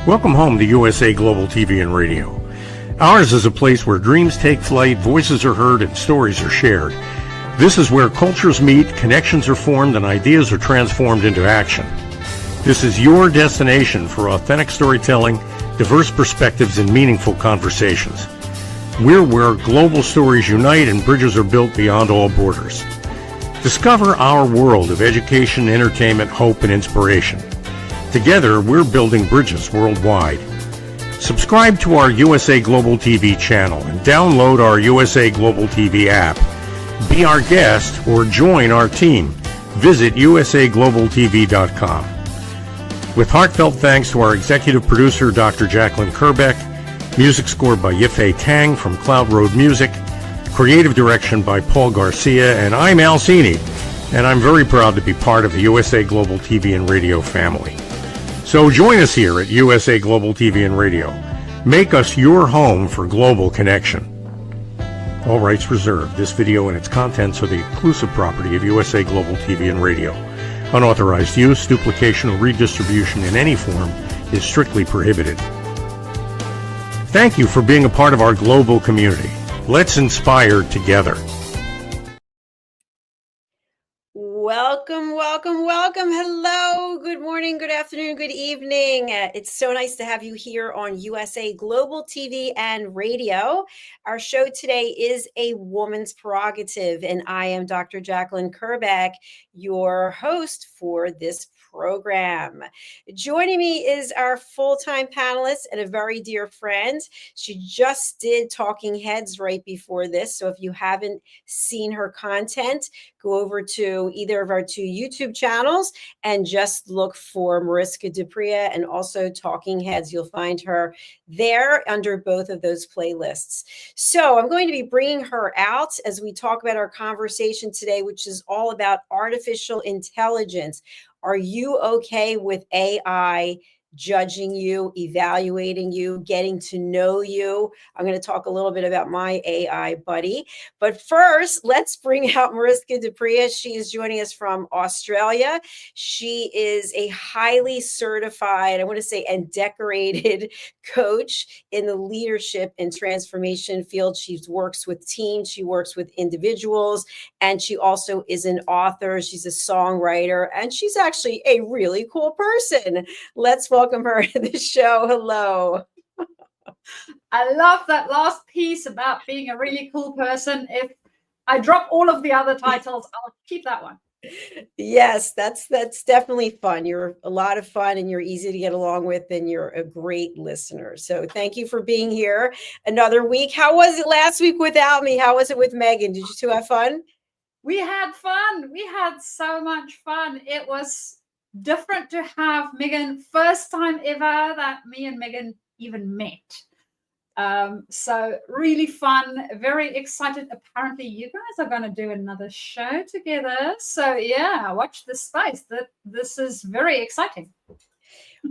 Welcome home to USA Global TV and Radio. Ours is a place where dreams take flight, voices are heard, and stories are shared. This is where cultures meet, connections are formed, and ideas are transformed into action. This is your destination for authentic storytelling, diverse perspectives, and meaningful conversations. We're where global stories unite and bridges are built beyond all borders. Discover our world of education, entertainment, hope, and inspiration. Together, we're building bridges worldwide. Subscribe to our USA Global TV channel and download our USA Global TV app. Be our guest or join our team. Visit usaglobaltv.com. With heartfelt thanks to our executive producer, Dr. Jacalyn Kerbeck, music scored by Yifei Tang from Cloud Road Music, creative direction by Paul Garcia, and I'm Al Cini, and I'm very proud to be part of the USA Global TV and Radio family. So join us here at USA Global TV and Radio. Make us your home for global connection. All rights reserved. This video and its contents are the exclusive property of USA Global TV and Radio. Unauthorized use, duplication, or redistribution in any form is strictly prohibited. Thank you for being a part of our global community. Let's inspire together. Welcome, welcome, welcome. Hello, good morning, good afternoon, good evening. It's so nice to have you here on USA Global TV and Radio. Our show today is A Woman's Prerogative, and I am Dr. Jacalyn Kerbeck, your host for this program. Joining me is our full-time panelist and a very dear friend. She just did Talking Heads right before this, so if you haven't seen her content, go over to either of our two YouTube channels and just look for Mariska Dupria and also Talking Heads. You'll find her there under both of those playlists. So I'm going to be bringing her out as we talk about our conversation today, which is all about artificial intelligence. Are you okay with AI judging you, evaluating you, getting to know you? I'm going to talk a little bit about my AI buddy. But first, let's bring out Mariska Dupria. She is joining us from Australia. She is a highly certified, I want to say, and decorated coach in the leadership and transformation field. She works with teams, she works with individuals, and she also is an author. She's a songwriter, and she's actually a really cool person. Let's welcome her to the show. Hello. I love that last piece about being a really cool person. If I drop all of the other titles, I'll keep that one. Yes, that's definitely fun. You're a lot of fun and you're easy to get along with, and you're a great listener. So thank you for being here another week. How was it last week without me? How was it with Megan? Did you two have fun? We had fun. We had so much fun. It was different to have Megan, first time ever that me and Megan even met. So really fun, very excited. Apparently you guys are going to do another show together. So yeah, watch this space. This is very exciting.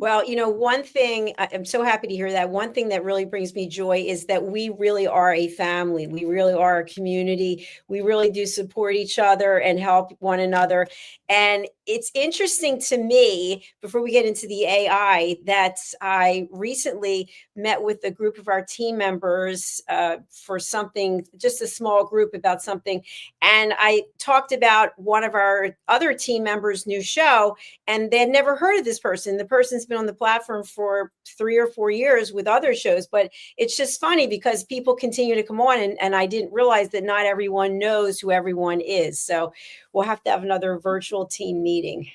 Well, you know, one thing, I'm so happy to hear that. One thing that really brings me joy is that we really are a family. We really are a community. We really do support each other and help one another. And it's interesting to me, before we get into the AI, that I recently met with a group of our team members for something, just a small group about something. And I talked about one of our other team members' new show, and they had never heard of this person. The person's been on the platform for 3 or 4 years with other shows, but it's just funny because people continue to come on, and I didn't realize that not everyone knows who everyone is. So we'll have to have another virtual team meeting.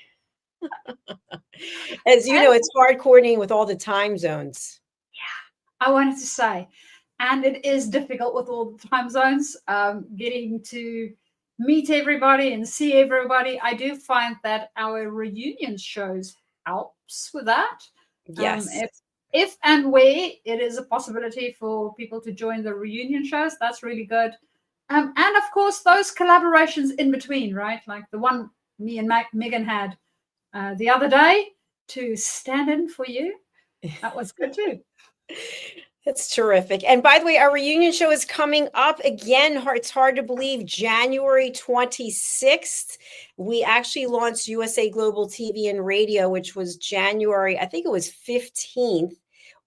As you know, it's hard coordinating with all the time zones. Yeah, I wanted to say, and it is difficult with all the time zones, getting to meet everybody and see everybody. I do find that our reunion shows helps with that. Yes. If and where it is a possibility for people to join the reunion shows, that's really good. And of course, those collaborations in between, right? Like the one me and Megan had the other day to stand in for you. That was good too. That's terrific. And by the way, our reunion show is coming up again. It's hard to believe, January 26th. We actually launched USA Global TV and Radio, which was January, I think it was 15th.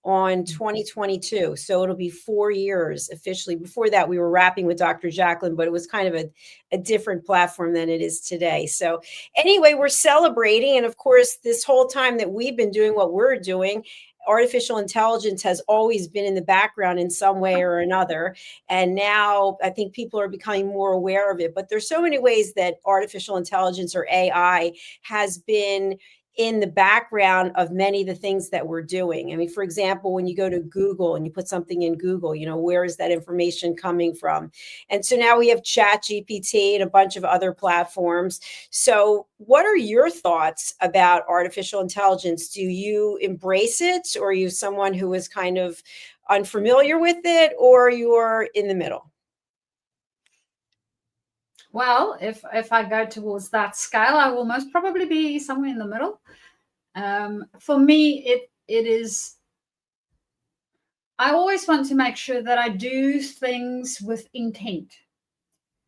on 2022. So it'll be 4 years officially. Before that, we were rapping with Dr. Jacalyn, but it was kind of a different platform than it is today. So anyway, we're celebrating. And of course, this whole time that we've been doing what we're doing, artificial intelligence has always been in the background in some way or another. And now I think people are becoming more aware of it. But there's so many ways that artificial intelligence or AI has been in the background of many of the things that we're doing. I mean, for example, when you go to Google and you put something in Google, where is that information coming from? And so now we have ChatGPT and a bunch of other platforms. So what are your thoughts about artificial intelligence? Do you embrace it, or are you someone who is kind of unfamiliar with it, or you're in the middle? Well, if I go towards that scale, I will most probably be somewhere in the middle. For me, it is. I always want to make sure that I do things with intent.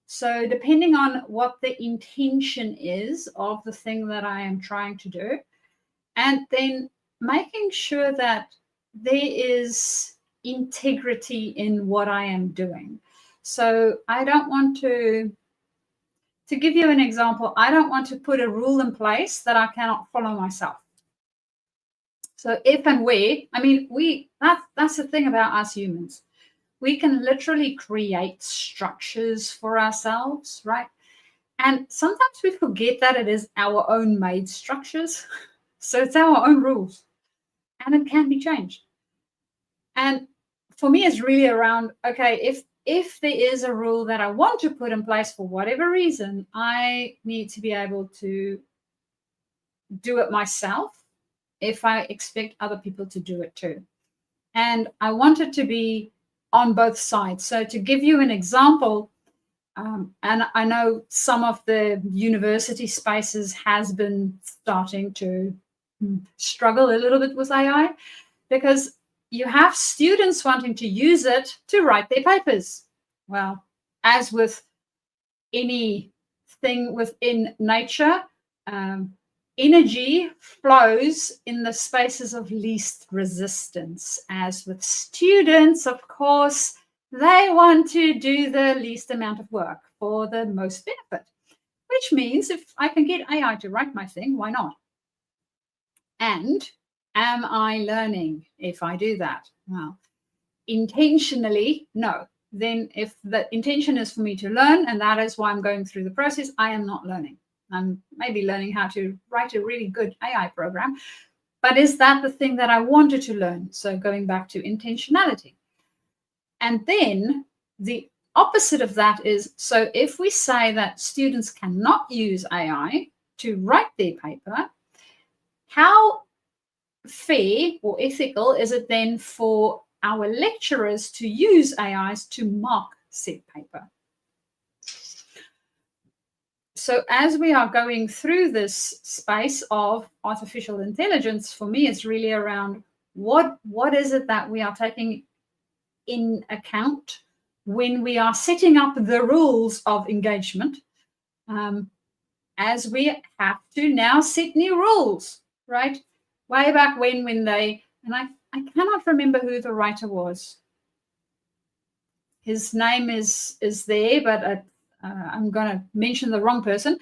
So depending on what the intention is of the thing that I am trying to do, and then making sure that there is integrity in what I am doing. So I don't want to give you an example, I don't want to put a rule in place that I cannot follow myself. So if and where, I mean, that's the thing about us humans. We can literally create structures for ourselves, right? And sometimes we forget that it is our own made structures. So it's our own rules, and it can be changed. And for me, it's really around, okay, if there is a rule that I want to put in place for whatever reason, I need to be able to do it myself if I expect other people to do it too. And I want it to be on both sides. So to give you an example, and I know some of the university spaces has been starting to struggle a little bit with AI, because you have students wanting to use it to write their papers. Well, as with anything within nature, energy flows in the spaces of least resistance. As with students, of course, they want to do the least amount of work for the most benefit, which means if I can get AI to write my thing, why not? And am I learning if I do that? Well, intentionally, no. Then if the intention is for me to learn, and that is why I'm going through the process, I am not learning. I'm maybe learning how to write a really good AI program. But is that the thing that I wanted to learn? So going back to intentionality. And then the opposite of that is, so if we say that students cannot use AI to write their paper, how fair or ethical is it then for our lecturers to use AIs to mark said paper? So as we are going through this space of artificial intelligence, for me, it's really around what is it that we are taking in account when we are setting up the rules of engagement, as we have to now set new rules, right? Way back when they, and I cannot remember who the writer was. His name is there, but I'm going to mention the wrong person,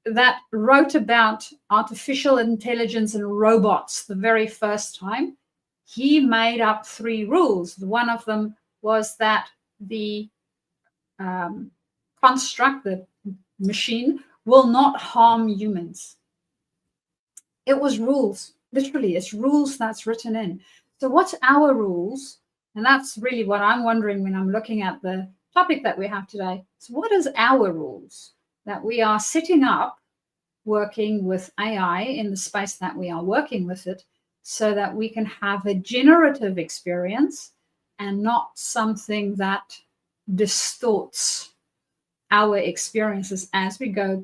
that wrote about artificial intelligence and robots the very first time. He made up 3 rules. One of them was that the construct, the machine, will not harm humans. It was rules, literally, it's rules that's written in. So what's our rules? And that's really what I'm wondering when I'm looking at the topic that we have today. So what is our rules that we are setting up working with AI in the space that we are working with it, so that we can have a generative experience and not something that distorts our experiences as we go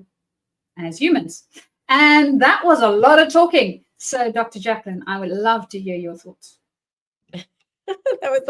as humans. And that was a lot of talking. So, Dr. Jacalyn, I would love to hear your thoughts. That was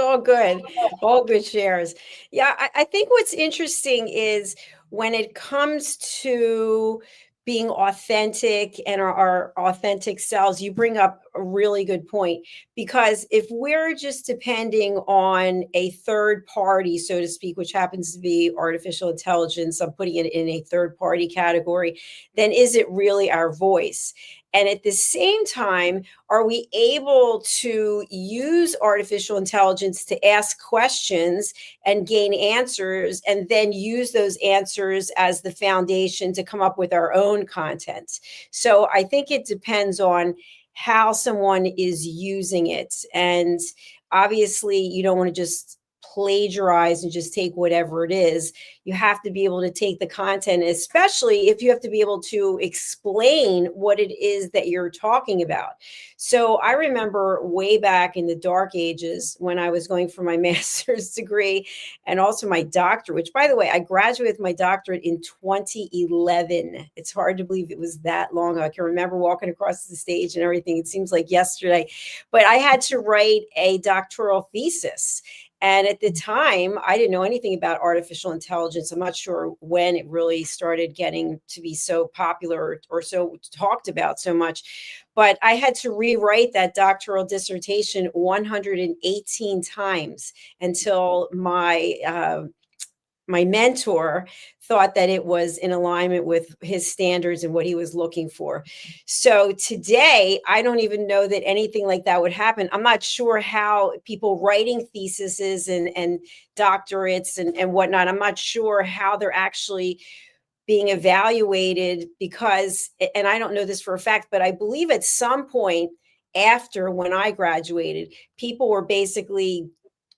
all good shares. Yeah, I think what's interesting is when it comes to being authentic and our authentic selves, you bring up a really good point, because if we're just depending on a third party, so to speak, which happens to be artificial intelligence, I'm putting it in a third party category, then is it really our voice? And at the same time, are we able to use artificial intelligence to ask questions and gain answers, and then use those answers as the foundation to come up with our own content? So I think it depends on how someone is using it. And obviously, you don't want to just plagiarize and just take whatever it is. You have to be able to take the content, especially if you have to be able to explain what it is that you're talking about. So I remember way back in the dark ages when I was going for my master's degree and also my doctorate, which, by the way, I graduated with my doctorate in 2011. It's hard to believe it was that long ago. I can remember walking across the stage and everything. It seems like yesterday, but I had to write a doctoral thesis. And at the time, I didn't know anything about artificial intelligence. I'm not sure when it really started getting to be so popular or so talked about so much. But I had to rewrite that doctoral dissertation 118 times until my mentor thought that it was in alignment with his standards and what he was looking for. So today, I don't even know that anything like that would happen. I'm not sure how people writing theses and doctorates and whatnot, I'm not sure how they're actually being evaluated, because, and I don't know this for a fact, but I believe at some point after when I graduated, people were basically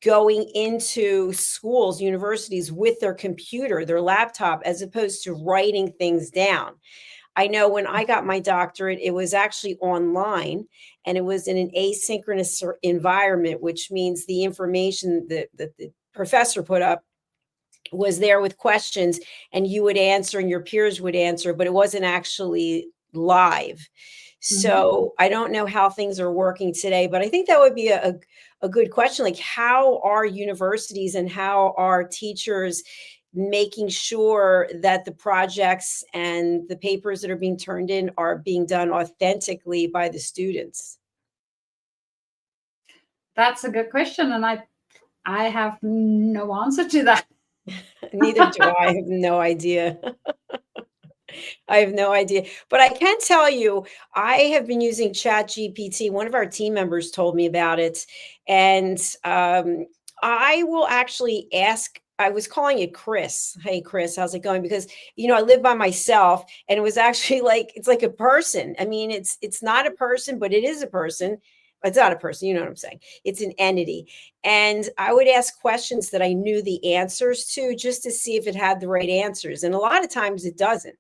going into schools, universities with their computer, their laptop, as opposed to writing things down. I know when I got my doctorate, it was actually online and it was in an asynchronous environment, which means the information that the professor put up was there with questions and you would answer and your peers would answer, but it wasn't actually live. So I don't know how things are working today, but I think that would be a good question. Like, how are universities and how are teachers making sure that the projects and the papers that are being turned in are being done authentically by the students? That's a good question, and I have no answer to that. Neither do I. I have no idea. I have no idea. But I can tell you, I have been using Chat GPT. One of our team members told me about it. And I will actually ask, I was calling it Chris. Hey, Chris, how's it going? Because, I live by myself and it was actually like, it's like a person. I mean, it's not a person, but it is a person. It's not a person, you know what I'm saying? It's an entity. And I would ask questions that I knew the answers to just to see if it had the right answers. And a lot of times it doesn't.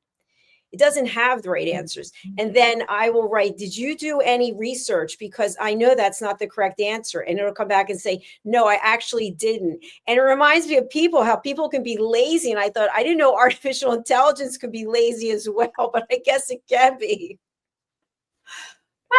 It doesn't have the right answers. And then I will write, did you do any research? Because I know that's not the correct answer. And it'll come back and say, no, I actually didn't. And it reminds me of people, how people can be lazy. And I thought, I didn't know artificial intelligence could be lazy as well, but I guess it can be.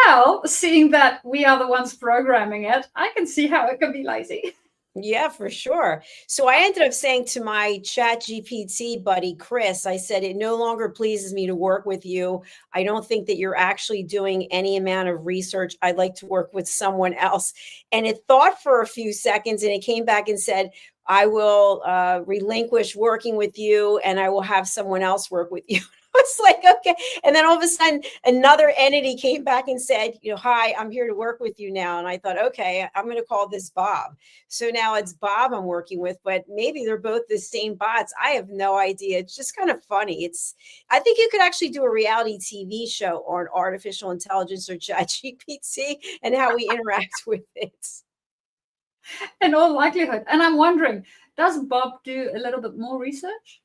Well, seeing that we are the ones programming it, I can see how it can be lazy. Yeah, for sure. So I ended up saying to my Chat GPT buddy, Chris, I said, it no longer pleases me to work with you. I don't think that you're actually doing any amount of research. I'd like to work with someone else. And it thought for a few seconds and it came back and said, I will relinquish working with you and I will have someone else work with you. I was like, okay. And then all of a sudden, another entity came back and said, hi, I'm here to work with you now. And I thought, okay, I'm going to call this Bob. So now it's Bob I'm working with, but maybe they're both the same bots. I have no idea. It's just kind of funny. I think you could actually do a reality TV show on artificial intelligence or ChatGPT and how we interact with it. In all likelihood. And I'm wondering, does Bob do a little bit more research?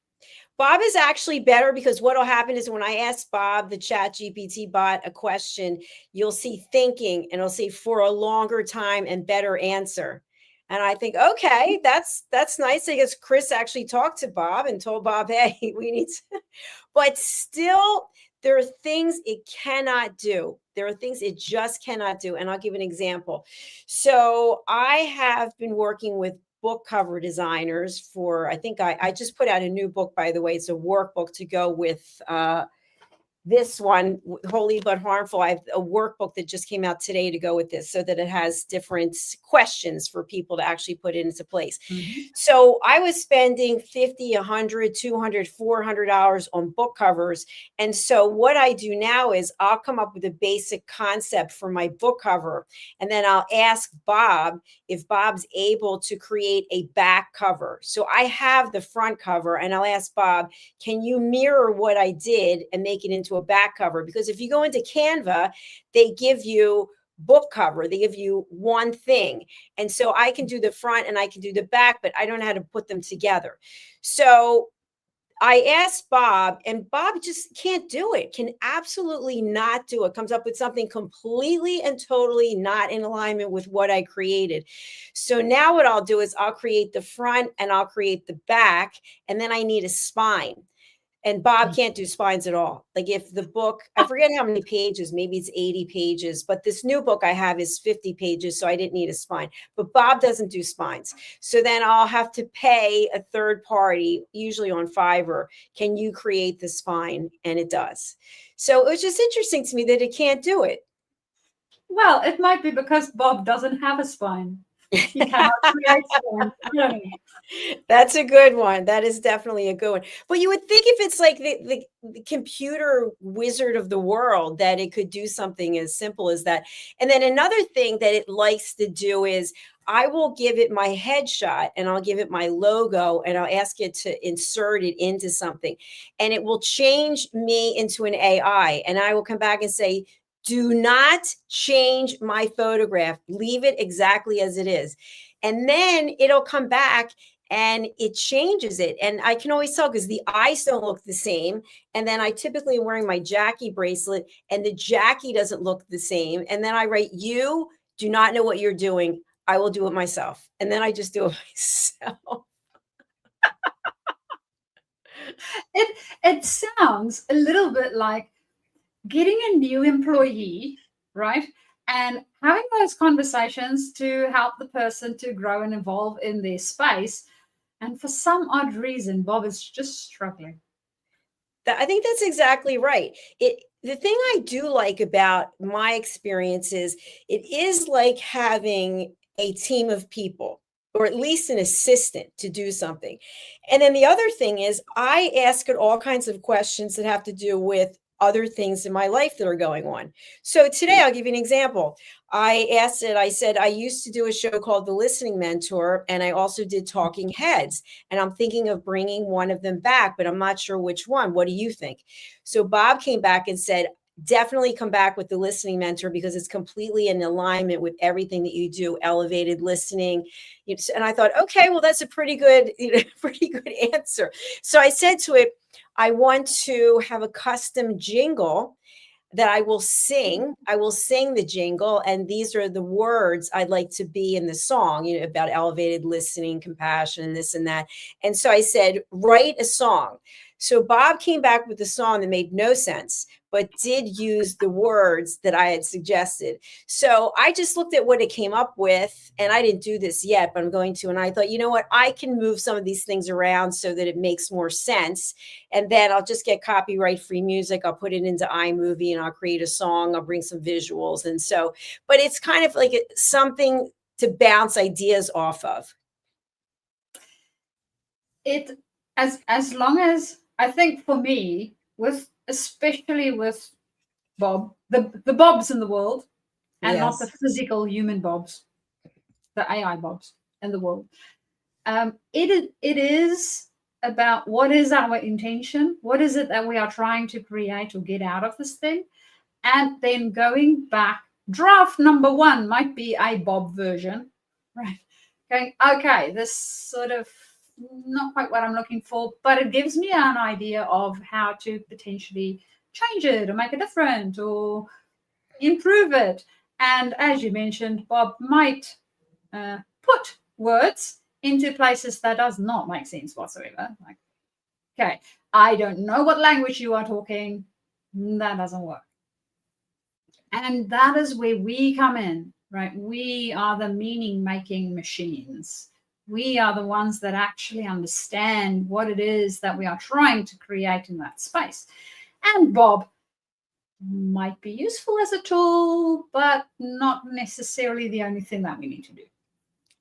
Bob is actually better, because what will happen is when I ask Bob, the Chat GPT bot, a question, you'll see thinking and it'll say for a longer time and better answer. And I think, okay, that's nice. I guess Chris actually talked to Bob and told Bob, hey, we need to, but still there are things it cannot do. There are things it just cannot do. And I'll give an example. So I have been working with book cover designers for, I think I just put out a new book, by the way. It's a workbook to go with this one, Holy But Harmful, I have a workbook that just came out today to go with this, so that it has different questions for people to actually put it into place. So I was spending $50, $100, $200, $400 on book covers. And so what I do now is I'll come up with a basic concept for my book cover, and then I'll ask Bob if Bob's able to create a back cover. So I have the front cover, and I'll ask Bob, can you mirror what I did and make it into a back cover? Because if you go into Canva, they give you book cover, they give you one thing. And so I can do the front and I can do the back, but I don't know how to put them together. So I asked Bob, and Bob just can't do it, can absolutely not do it, comes up with something completely and totally not in alignment with what I created. So now what I'll do is I'll create the front and I'll create the back, and then I need a spine. And Bob can't do spines at all. Like if the book, I forget how many pages, maybe it's 80 pages, but this new book I have is 50 pages, so I didn't need a spine. But Bob doesn't do spines. So then I'll have to pay a third party, usually on Fiverr, can you create the spine? And it does. So it was just interesting to me that it can't do it. Well, it might be because Bob doesn't have a spine. He cannot create spine. That's a good one. That is definitely a good one. But you would think if it's like the computer wizard of the world, that it could do something as simple as that. And then another thing that it likes to do is I will give it my headshot and I'll give it my logo and I'll ask it to insert it into something. And it will change me into an AI. And I will come back and say, do not change my photograph. Leave it exactly as it is. And then it'll come back and it changes it. And I can always tell because the eyes don't look the same. And then I typically am wearing my Jackie bracelet and the Jackie doesn't look the same. And then I write, you do not know what you're doing. I will do it myself. And then I just do it myself. It sounds a little bit like getting a new employee, right? And having those conversations to help the person to grow and evolve in their space. And for some odd reason, Bob is just struggling. I think that's exactly right. The thing I do like about my experience is it is like having a team of people, or at least an assistant to do something. And then the other thing is I ask it all kinds of questions that have to do with other things in my life that are going on. So today I'll give you an example. I asked it, I said, I used to do a show called The Listening Mentor, and I also did Talking Heads, and I'm thinking of bringing one of them back, but I'm not sure which one. What do you think? So Bob came back and said, definitely come back with The Listening Mentor because it's completely in alignment with everything that you do, elevated listening. And I thought, okay, well, that's a pretty good answer. So I said to it, I want to have a custom jingle that I will sing. I will sing the jingle, and these are the words I'd like to be in the song, about elevated listening, compassion, and this and that. And so I said, write a song. So Bob came back with a song that made no sense, but did use the words that I had suggested. So I just looked at what it came up with, and I didn't do this yet, but I'm going to. And I thought, you know what? I can move some of these things around so that it makes more sense. And then I'll just get copyright-free music. I'll put it into iMovie and I'll create a song. I'll bring some visuals. And so, but it's kind of like something to bounce ideas off of. As long as, I think for me, especially with Bob, the Bobs in the world, and Yes. not the physical human Bobs, the AI Bobs in the world. It is about what is our intention, what is it that we are trying to create or get out of this thing, and then going back. Draft number 1 might be a Bob version, right? Going, okay, this sort of not quite what I'm looking for, but it gives me an idea of how to potentially change it or make it different or improve it. And as you mentioned, Bob might put words into places that does not make sense whatsoever. Like, okay, I don't know what language you are talking. That doesn't work. And that is where we come in, right? We are the meaning-making machines. We are the ones that actually understand what it is that we are trying to create in that space. And Bob might be useful as a tool, but not necessarily the only thing that we need to do.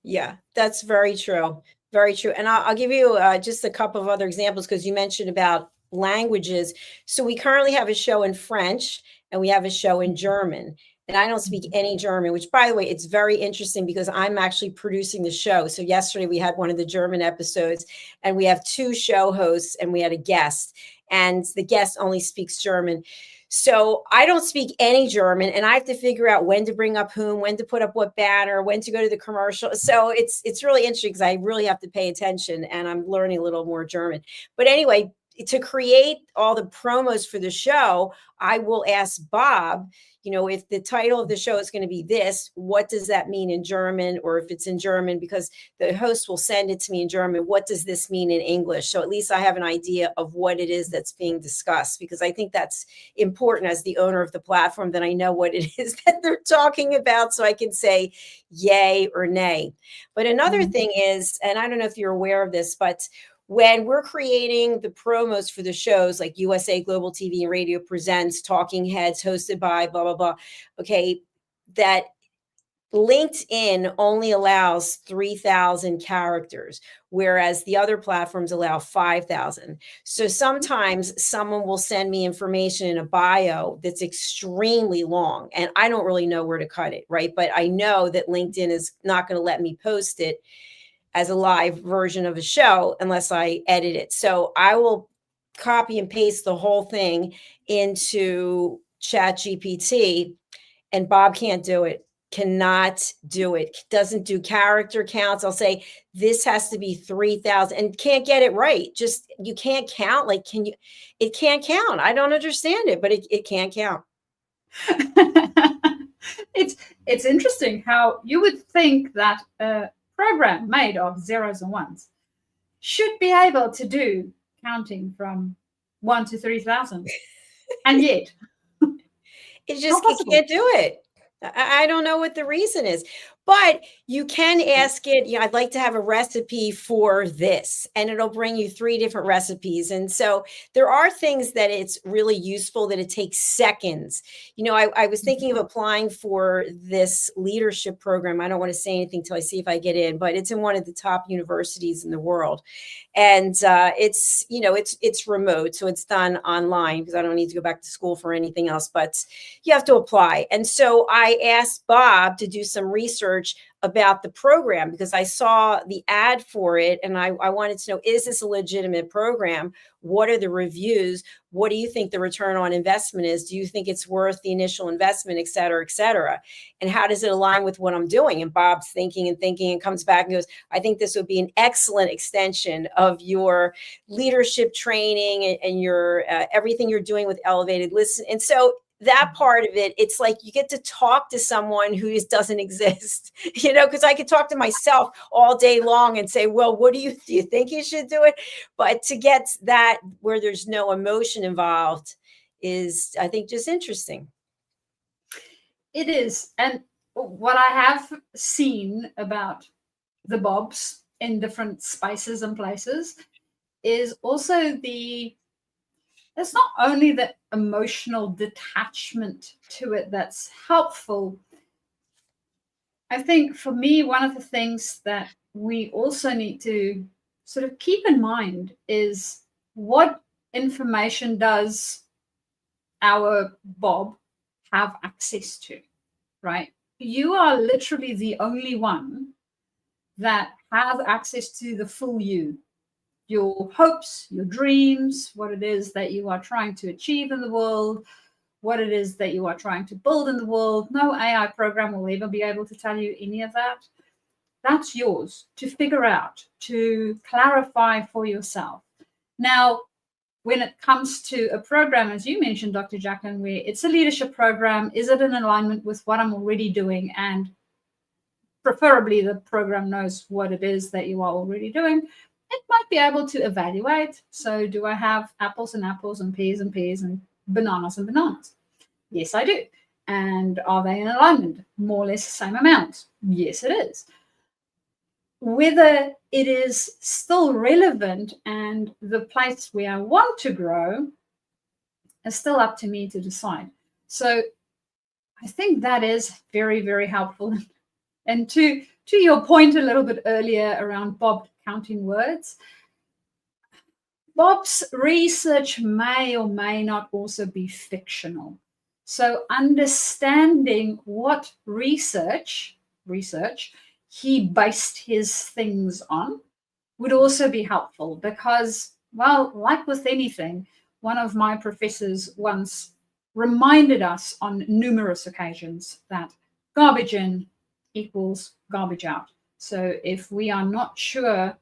Yeah, that's very true. Very true. And I'll give you just a couple of other examples because you mentioned about languages. So we currently have a show in French and we have a show in German. And I don't speak any German, which, by the way, it's very interesting because I'm actually producing the show. So yesterday we had one of the German episodes and we have two show hosts and we had a guest, and the guest only speaks German. So I don't speak any German, and I have to figure out when to bring up whom, when to put up what banner, when to go to the commercial. So it's really interesting because I really have to pay attention, and I'm learning a little more German. But anyway, to create all the promos for the show, I will ask Bob, if the title of the show is going to be this, what does that mean in German? Or if it's in German, because the host will send it to me in German, what does this mean in English? So at least I have an idea of what it is that's being discussed, because I think that's important as the owner of the platform, that I know what it is that they're talking about so I can say yay or nay. But another thing is, and I don't know if you're aware of this, but when we're creating the promos for the shows like USA Global TV and Radio Presents, Talking Heads, hosted by blah, blah, blah, okay, that LinkedIn only allows 3,000 characters, whereas the other platforms allow 5,000. So sometimes someone will send me information in a bio that's extremely long, and I don't really know where to cut it, right? But I know that LinkedIn is not going to let me post it as a live version of a show unless I edit it. So I will copy and paste the whole thing into ChatGPT, and Bob can't do it, cannot do it, doesn't do character counts. I'll say, this has to be 3,000, and can't get it right. Just, you can't count. Like, it can't count. I don't understand it, but it can't count. It's interesting how you would think that program made of zeros and ones should be able to do counting from 1 to 3,000, and yet it can't do it. I don't know what the reason is, but you can ask it, I'd like to have a recipe for this, and it'll bring you 3 different recipes. And so there are things that it's really useful, that it takes seconds. I was thinking of applying for this leadership program. I don't want to say anything till I see if I get in, but it's in one of the top universities in the world. And it's remote, so it's done online because I don't need to go back to school for anything else, but you have to apply. And so I asked Bob to do some research about the program because I saw the ad for it, and I wanted to know, is this a legitimate program? What are the reviews? What do you think the return on investment is? Do you think it's worth the initial investment, et cetera, et cetera? And how does it align with what I'm doing? And Bob's thinking and comes back and goes, I think this would be an excellent extension of your leadership training and your everything you're doing with Elevated Listen. And so that part of it, it's like you get to talk to someone who just doesn't exist, because I could talk to myself all day long and say, well, do you think you should do it? But to get that where there's no emotion involved is, I think, just interesting. It is. And what I have seen about the Bobs in different spaces and places is also it's not only the emotional detachment to it that's helpful. I think for me, one of the things that we also need to sort of keep in mind is what information does our Bob have access to, right? You are literally the only one that has access to the full you. Your hopes, your dreams, what it is that you are trying to achieve in the world, what it is that you are trying to build in the world. No AI program will ever be able to tell you any of that. That's yours to figure out, to clarify for yourself. Now, when it comes to a program, as you mentioned, Dr. Jacalyn, where it's a leadership program, is it in alignment with what I'm already doing? And preferably the program knows what it is that you are already doing. It might be able to evaluate. So do I have apples and apples and pears and pears and bananas and bananas? Yes, I do. And are they in alignment? More or less the same amount? Yes, it is. Whether it is still relevant and the place where I want to grow is still up to me to decide. So I think that is very, very helpful. And to your point a little bit earlier around Bob counting words, Bob's research may or may not also be fictional. So understanding what research he based his things on would also be helpful, because, well, like with anything, one of my professors once reminded us on numerous occasions that garbage in equals garbage out. So if we are not sure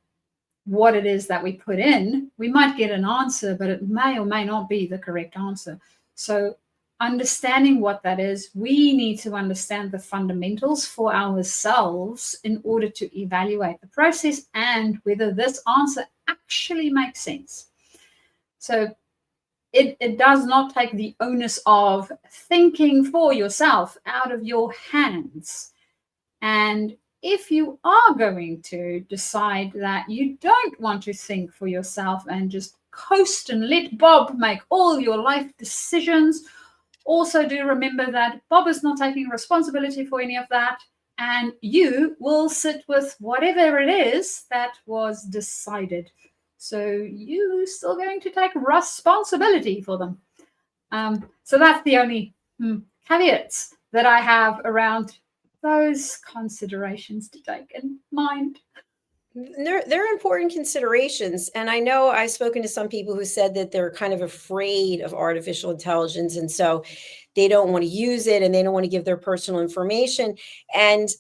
what it is that we put in, we might get an answer, but it may or may not be the correct answer. So understanding what that is, we need to understand the fundamentals for ourselves in order to evaluate the process and whether this answer actually makes sense. So it does not take the onus of thinking for yourself out of your hands. And if you are going to decide that you don't want to think for yourself and just coast and let Bob make all your life decisions, also do remember that Bob is not taking responsibility for any of that, and you will sit with whatever it is that was decided. So you're still going to take responsibility for them. So that's the only caveats that I have around those considerations to take in mind. They're important considerations. And I know I've spoken to some people who said that they're kind of afraid of artificial intelligence. And so they don't want to use it and they don't want to give their personal information. And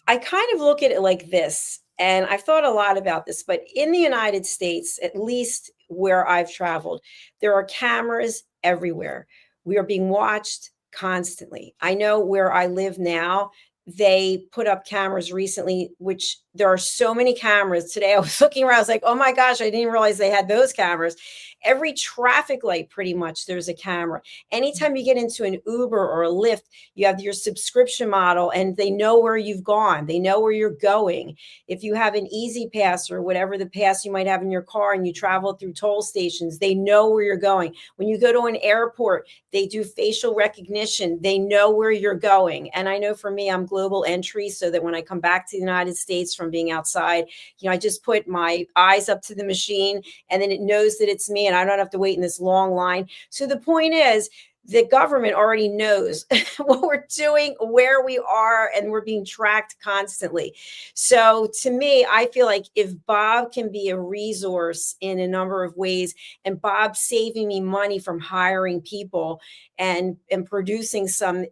I kind of look at it like this, and I've thought a lot about this, but in the United States, at least where I've traveled, there are cameras everywhere. We are being watched constantly. I know where I live now, they put up cameras recently, which there are so many cameras. Today I was looking around, I was like, oh my gosh, I didn't realize they had those cameras. Every traffic light, pretty much, there's a camera. Anytime you get into an Uber or a Lyft, you have your subscription model and they know where you've gone. They know where you're going. If you have an Easy Pass or whatever the pass you might have in your car and you travel through toll stations, they know where you're going. When you go to an airport, they do facial recognition. They know where you're going. And I know for me, I'm global entry, so that when I come back to the United States from being outside, I just put my eyes up to the machine and then it knows that it's me and I don't have to wait in this long line. So the point is, the government already knows what we're doing, where we are, and we're being tracked constantly. So to me, I feel like if Bob can be a resource in a number of ways, and Bob's saving me money from hiring people and producing some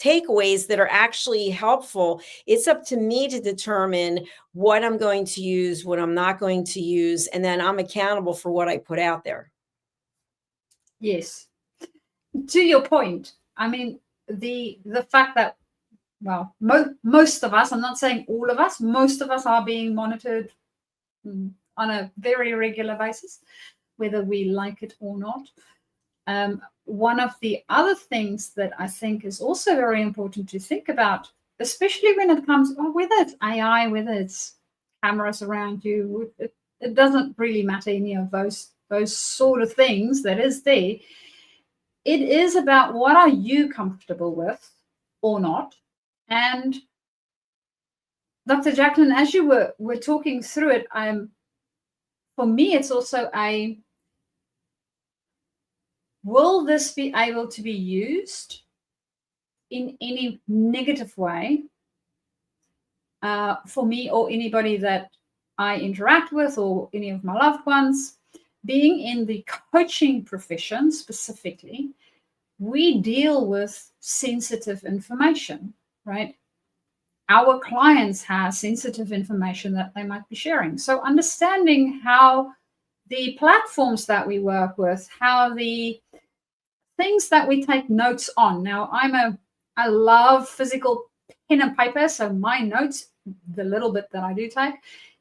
takeaways that are actually helpful, it's up to me to determine what I'm going to use, what I'm not going to use, and then I'm accountable for what I put out there. Yes. To your point, I mean, the fact that, well, most of us, I'm not saying all of us, most of us are being monitored on a very regular basis, whether we like it or not. One of the other things that I think is also very important to think about, especially when it comes, whether it's AI, whether it's cameras around you, it doesn't really matter, any of those sort of things that is there. It is about what are you comfortable with or not. And Dr. Jacalyn, as you were talking through it, for me, it's also will this be able to be used in any negative way for me or anybody that I interact with or any of my loved ones? Being in the coaching profession specifically, we deal with sensitive information, right? Our clients have sensitive information that they might be sharing. So understanding how the platforms that we work with, how the things that we take notes on. Now, I love physical pen and paper, so my notes, the little bit that I do take,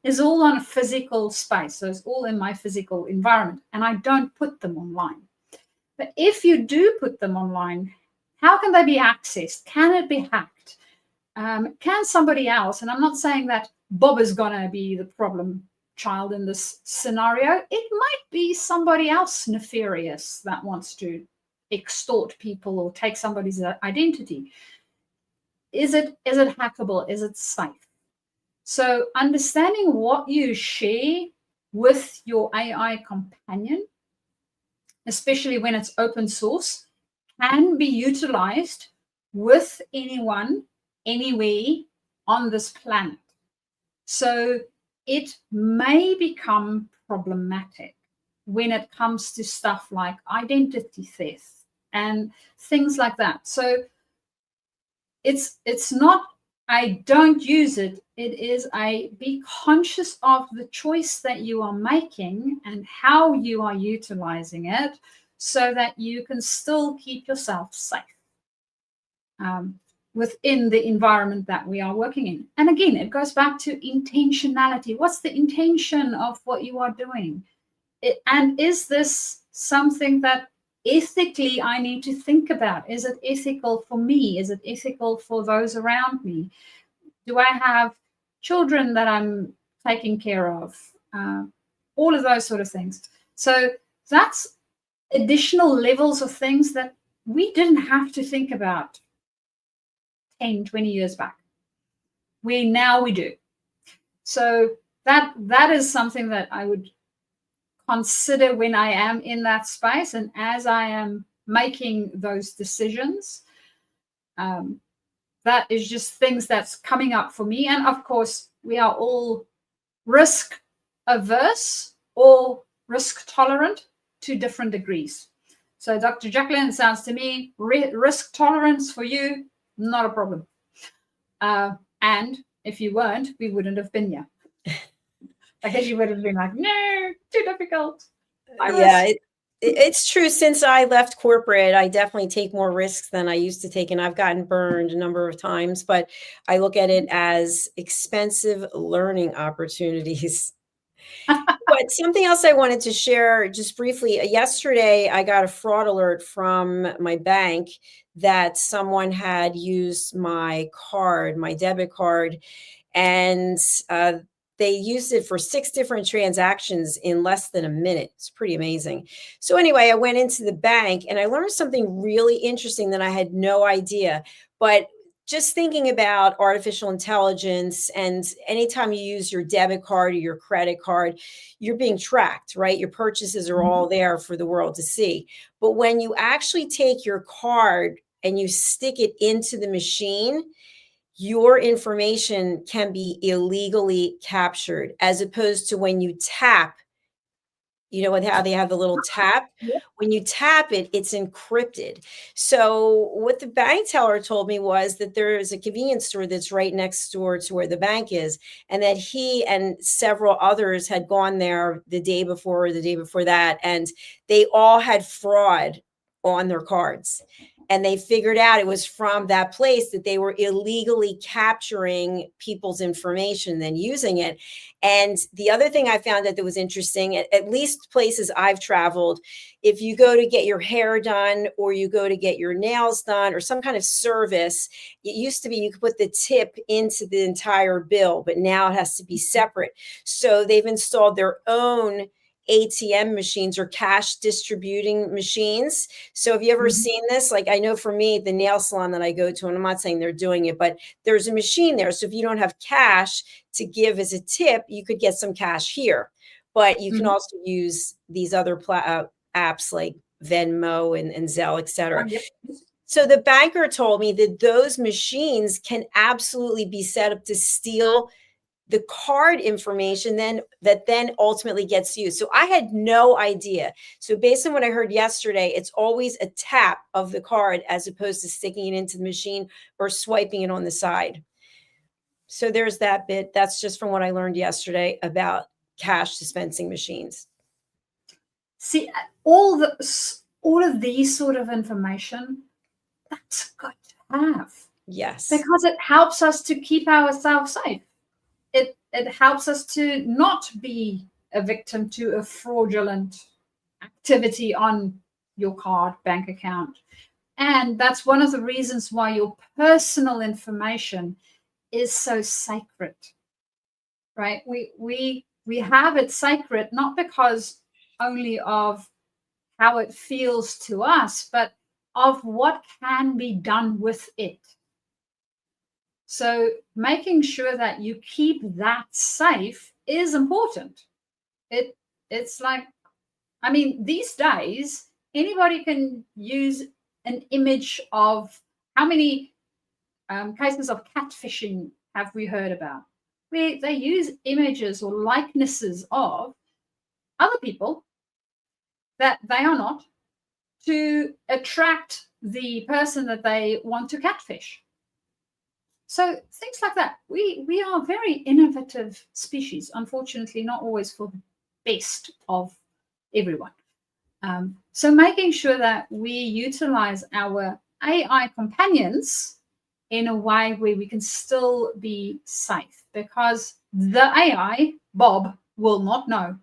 is all on a physical space. So it's all in my physical environment, and I don't put them online. But if you do put them online, how can they be accessed? Can it be hacked? Can somebody else, and I'm not saying that Bob is going to be the problem child in this scenario. It might be somebody else nefarious that wants to extort people or take somebody's identity. Is it hackable? Is it safe? So understanding what you share with your AI companion, especially when it's open source, can be utilized with anyone, anywhere on this planet. So it may become problematic when it comes to stuff like identity theft and things like that. So it's not I don't use it. It is be conscious of the choice that you are making and how you are utilizing it so that you can still keep yourself safe within the environment that we are working in. And again, it goes back to intentionality. What's the intention of what you are doing? And is this something that ethically I need to think about? Is it ethical for me? Is it ethical for those around me? Do I have children that I'm taking care of? All of those sort of things. So that's additional levels of things that we didn't have to think about 10, 20 years back. We do. So that is something that I would consider when I am in that space and as I am making those decisions. That is just things that's coming up for me. And of course, we are all risk averse or risk tolerant to different degrees. So Dr. Jacalyn, it sounds to me, risk tolerance for you, not a problem. And if you weren't, we wouldn't have been here. I guess you would have been like, no, too difficult. It's true. Since I left corporate, I definitely take more risks than I used to take, and I've gotten burned a number of times, but I look at it as expensive learning opportunities. But something else I wanted to share just briefly. Yesterday, I got a fraud alert from my bank that someone had used my card, my debit card, and they used it for 6 different transactions in less than a minute. It's pretty amazing. So anyway, I went into the bank and I learned something really interesting that I had no idea. But just thinking about artificial intelligence, and anytime you use your debit card or your credit card, you're being tracked, right? Your purchases are all there for the world to see. But when you actually take your card and you stick it into the machine, your information can be illegally captured, as opposed to when you tap, you know how they have the little tap? When you tap it, it's encrypted. So what the bank teller told me was that there is a convenience store that's right next door to where the bank is, and that he and several others had gone there the day before or the day before that, and they all had fraud on their cards. And they figured out it was from that place that they were illegally capturing people's information, then using it. And the other thing I found that was interesting, at least places I've traveled, if you go to get your hair done or you go to get your nails done or some kind of service, it used to be you could put the tip into the entire bill, but now it has to be separate. So they've installed their own ATM machines or cash distributing machines. So have you ever seen this? Like, I know for me, the nail salon that I go to, and I'm not saying they're doing it, but there's a machine there. So if you don't have cash to give as a tip, you could get some cash here. But you can also use these other apps like Venmo and Zelle, et cetera. So the banker told me that those machines can absolutely be set up to steal the card information that ultimately gets used. So I had no idea. So based on what I heard yesterday, it's always a tap of the card as opposed to sticking it into the machine or swiping it on the side. So there's that bit. That's just from what I learned yesterday about cash dispensing machines. See, all of these sort of information, that's good to have. Yes. Because it helps us to keep ourselves safe. It helps us to not be a victim to a fraudulent activity on your card, bank account. And that's one of the reasons why your personal information is so sacred, right? We have it sacred, not because only of how it feels to us, but of what can be done with it. So making sure that you keep that safe is important. It's like, I mean, these days, anybody can use an image of how many cases of catfishing have we heard about, where they use images or likenesses of other people that they are not to attract the person that they want to catfish. So things like that. We are a very innovative species, unfortunately, not always for the best of everyone. So making sure that we utilize our AI companions in a way where we can still be safe, because the AI, Bob, will not know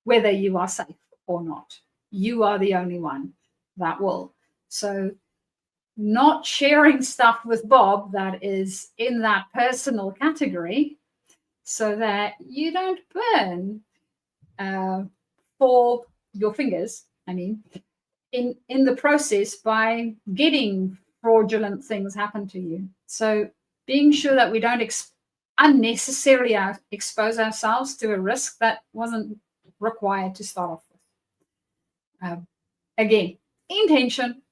whether you are safe or not. You are the only one that will. So not sharing stuff with Bob that is in that personal category, so that you don't burn for your fingers, I mean, in the process by getting fraudulent things happen to you. So being sure that we don't unnecessarily expose ourselves to a risk that wasn't required to start off with. Again, intention.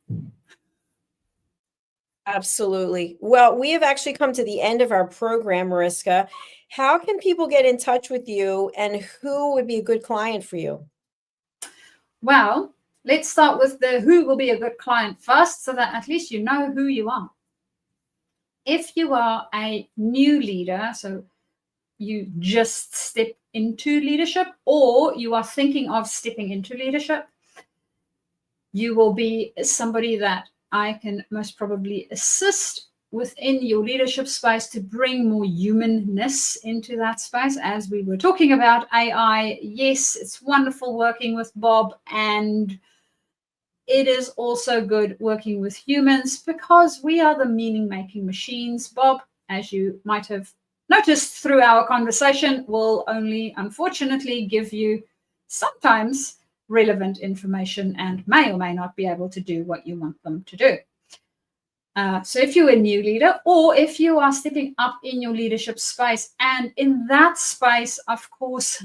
Absolutely. Well, we have actually come to the end of our program, Mariska. How can people get in touch with you, and who would be a good client for you? Well, let's start with the who will be a good client first, so that at least you know who you are. If you are a new leader, so you just step into leadership, or you are thinking of stepping into leadership, you will be somebody that I can most probably assist within your leadership space to bring more humanness into that space. As we were talking about AI, yes, it's wonderful working with Bob, and it is also good working with humans because we are the meaning-making machines. Bob, as you might have noticed through our conversation, will only unfortunately give you sometimes relevant information and may or may not be able to do what you want them to do. So if you're a new leader, or if you are stepping up in your leadership space, and in that space, of course,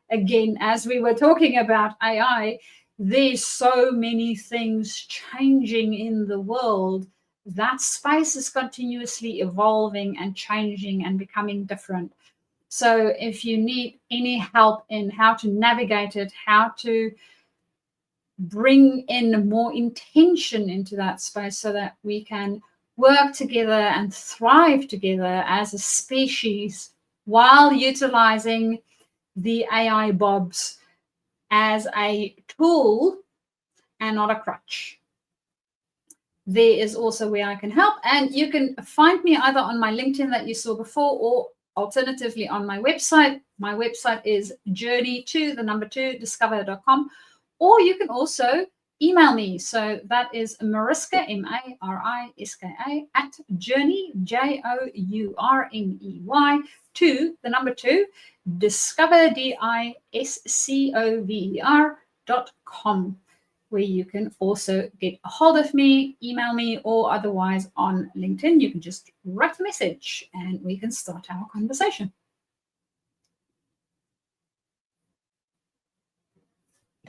again, as we were talking about AI, there's so many things changing in the world. That space is continuously evolving and changing and becoming different. So if you need any help in how to navigate it, how to bring in more intention into that space so that we can work together and thrive together as a species while utilizing the AI Bobs as a tool and not a crutch. There is also where I can help, and you can find me either on my LinkedIn that you saw before, or alternatively on my website. My website is journey2discover.com, or you can also email me. So that is Mariska, Mariska, at journey, JOURNEY, to discover, DISCOVER.com, where you can also get a hold of me, email me, or otherwise on LinkedIn. You can just write a message and we can start our conversation.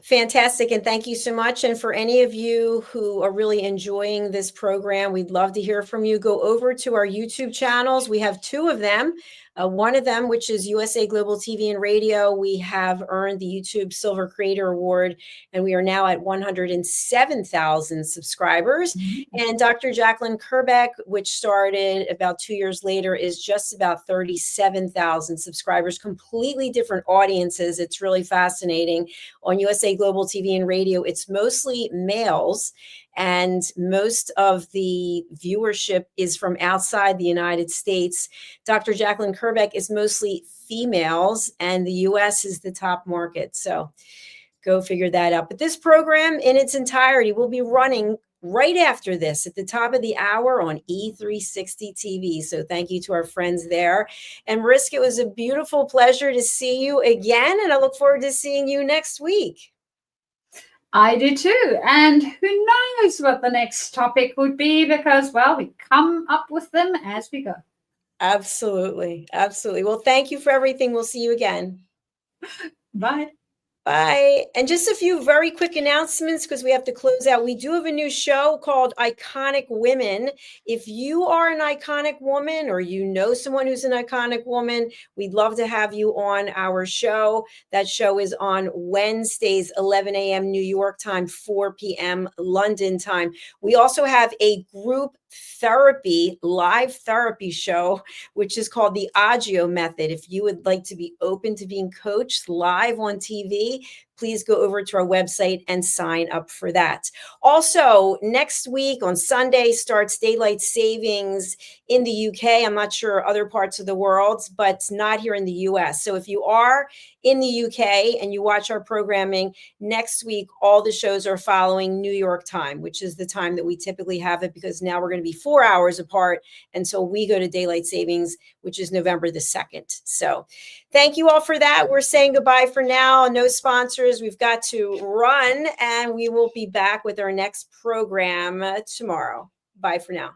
Fantastic. And thank you so much. And for any of you who are really enjoying this program, we'd love to hear from you. Go over to our YouTube channels. We have two of them. One of them, which is USA Global TV and Radio, we have earned the YouTube Silver Creator Award, and we are now at 107,000 subscribers. Mm-hmm. And Dr. Jacalyn Kerbeck, which started about 2 years later, is just about 37,000 subscribers, completely different audiences. It's really fascinating. On USA Global TV and Radio, it's mostly males, and most of the viewership is from outside the United States. Dr. Jacalyn Kerbeck is mostly females, and the US is the top market. So go figure that out. But this program in its entirety will be running right after this at the top of the hour on E360 TV. So thank you to our friends there. And Mariska, it was a beautiful pleasure to see you again, and I look forward to seeing you next week. I do too. And who knows what the next topic would be because, well, we come up with them as we go. Absolutely. Absolutely. Well, thank you for everything. We'll see you again. Bye. Bye. And just a few very quick announcements because we have to close out. We do have a new show called Iconic Women. If you are an iconic woman or you know someone who's an iconic woman, we'd love to have you on our show. That show is on Wednesdays, 11 a.m. New York time, 4 p.m. London time. We also have a group therapy, live therapy show, which is called the Agio Method. If you would like to be open to being coached live on TV, please go over to our website and sign up for that. Also, next week on Sunday starts daylight savings in the UK. I'm not sure other parts of the world, but not here in the US. So if you are in the UK and you watch our programming, next week, all the shows are following New York time, which is the time that we typically have it because now we're going to be 4 hours apart until we go to daylight savings, which is November the 2nd. So thank you all for that. We're saying goodbye for now. No sponsors. We've got to run, and we will be back with our next program tomorrow. Bye for now.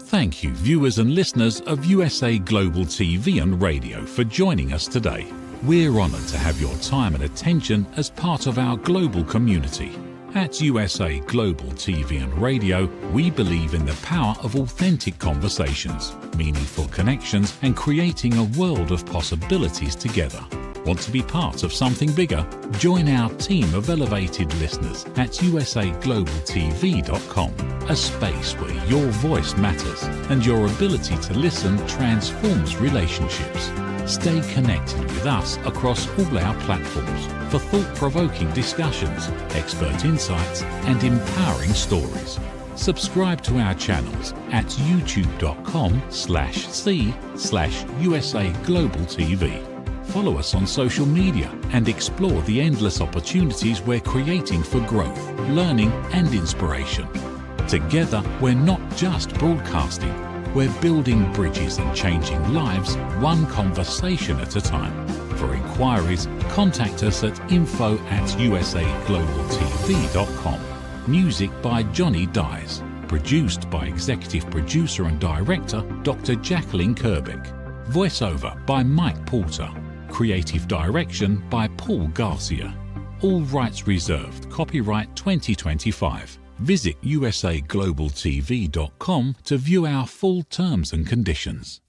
Thank you, viewers and listeners of USA Global TV and Radio, for joining us today. We're honoured to have your time and attention as part of our global community. At USA Global TV and Radio, we believe in the power of authentic conversations, meaningful connections, and creating a world of possibilities together. Want to be part of something bigger? Join our team of elevated listeners at usaglobaltv.com, a space where your voice matters and your ability to listen transforms relationships. Stay connected with us across all our platforms for thought-provoking discussions, expert insights, and empowering stories. Subscribe to our channels at youtube.com/c/USAGlobalTV. Follow us on social media and explore the endless opportunities we're creating for growth, learning, and inspiration. Together, we're not just broadcasting, we're building bridges and changing lives one conversation at a time. For inquiries, contact us at info@usaglobaltv.com. Music by Johnny Dies. Produced by Executive Producer and Director Dr. Jacalyn Kerbeck. Voiceover by Mike Porter. Creative Direction by Paul Garcia. All rights reserved. Copyright 2025. Visit usaglobaltv.com to view our full terms and conditions.